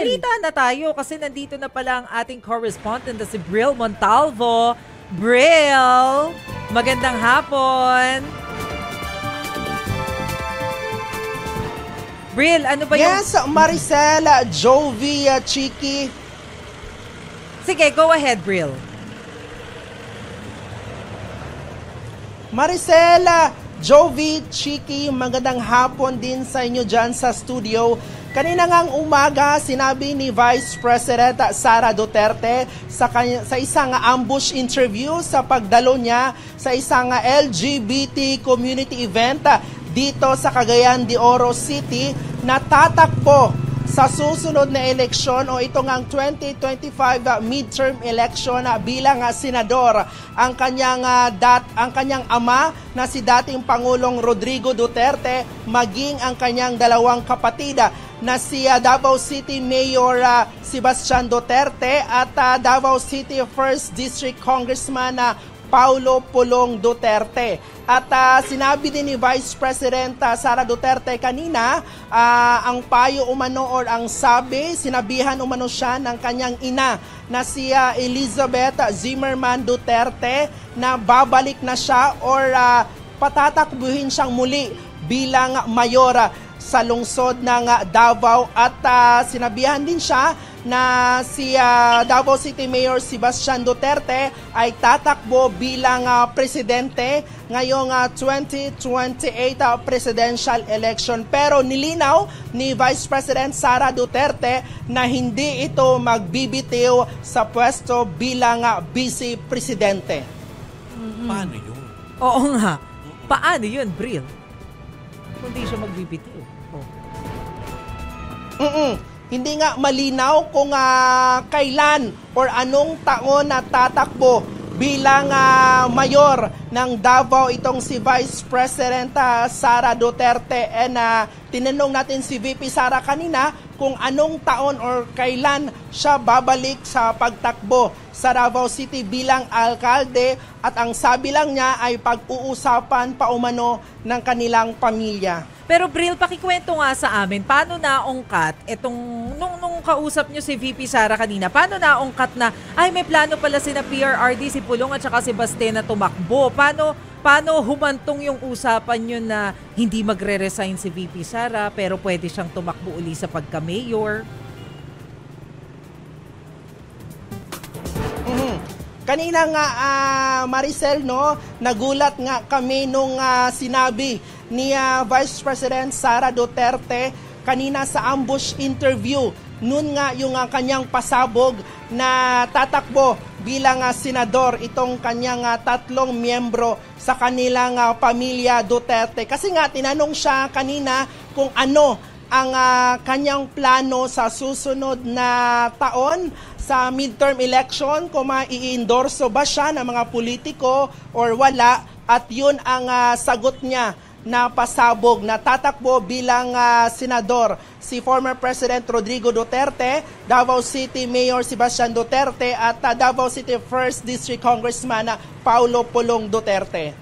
Balita na tayo kasi nandito na pala ang ating correspondent na si Bril Montalvo. Bril, magandang hapon. Bril, ano ba yung... Yes, Maricel, Jovi, Chiki. Sige, go ahead, Bril. Maricel, Jovi, Chiki, magandang hapon din sa inyo dyan sa studio. Kanina ngang umaga, sinabi ni Vice President Sara Duterte sa isang ambush interview sa pagdalo niya sa isang LGBT community event dito sa Cagayan de Oro City na tatakbo sa susunod na eleksyon o ito ngang 2025 midterm election bilang senador ang kanyang ama na si dating Pangulong Rodrigo Duterte maging ang kanyang dalawang kapatid na si Davao City Mayor Sebastian Duterte at Davao City 1st District Congressman Paulo Pulong Duterte. At sinabi din ni Vice President Sara Duterte kanina, ang payo umano or ang sinabihan umano siya ng kanyang ina na si Elizabeth Zimmerman Duterte na babalik na siya or patatakbuhin siyang muli bilang mayor sa lungsod ng Davao at sinabihan din siya na si Davao City Mayor Sebastian Duterte ay tatakbo bilang presidente ngayong 2028 presidential election. Pero nilinaw ni Vice President Sara Duterte na hindi ito magbibitiw sa pwesto bilang vice presidente. Paano yun? Oo nga. Paano yun, Bril? Hindi siya magbibitiw. Hindi nga malinaw kung kailan or anong taon na tatakbo bilang mayor ng Davao itong si Vice President Sara Duterte. And tinanong natin si VP Sara kanina kung anong taon or kailan siya babalik sa pagtakbo sa Davao City bilang alkalde at ang sabi lang niya ay pag-uusapan pa umano ng kanilang pamilya. Pero Bril, pakikwento nga sa amin, paano naungkat itong, nung kausap nyo si VP Sara kanina, paano naungkat na, ay may plano pala sina PRRD, si Pulong at saka si Baste na tumakbo? Paano humantong yung usapan nyo na hindi magre-resign si VP Sara pero pwede siyang tumakbo uli sa pagka-mayor? Kanina nga Maricel, no, nagulat nga kami nung sinabi ni Vice President Sara Duterte kanina sa ambush interview. Noon nga yung kanyang pasabog na tatakbo bilang senador itong kanyang tatlong miyembro sa kanilang pamilya Duterte. Kasi nga tinanong siya kanina kung ano ang kanyang plano sa susunod na taon sa midterm election, kung mai-endorso ba siya ng mga politiko or wala, at yun ang sagot niya na pasabog na tatakbo bilang senador si former President Rodrigo Duterte, Davao City Mayor Sebastian Duterte at Davao City 1st District Congressman Paulo Pulong Duterte.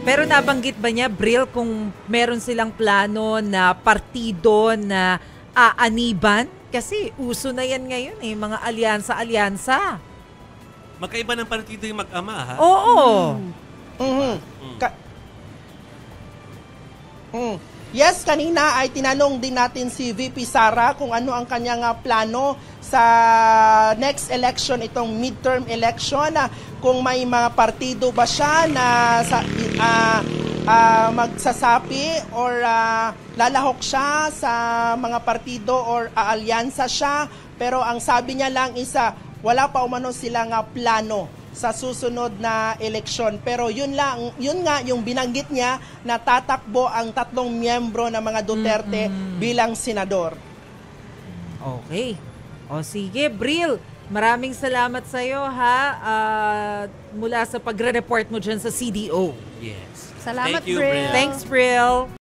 Pero nabanggit ba niya, Bril, kung meron silang plano na partido na aaniban? Kasi uso na yan ngayon mga alyansa-alyansa. Magkaiba ng partido yung mag-ama, ha? Oo. Yes, kanina ay tinanong din natin si VP Sara kung ano ang kanyang plano sa next election, itong midterm election, kung may mga partido ba siya na magsasapi or lalahok siya sa mga partido or aalyansa siya. Pero ang sabi niya lang isa, wala pa umano silang plano sa susunod na eleksyon. Pero yun nga yung binanggit niya na tatakbo ang tatlong miyembro ng mga Duterte bilang senador. Okay. O sige, Bril, maraming salamat sa iyo mula sa pagre-report mo dyan sa CDO. Yes. Salamat, Thank you, Bril. Thanks, Bril.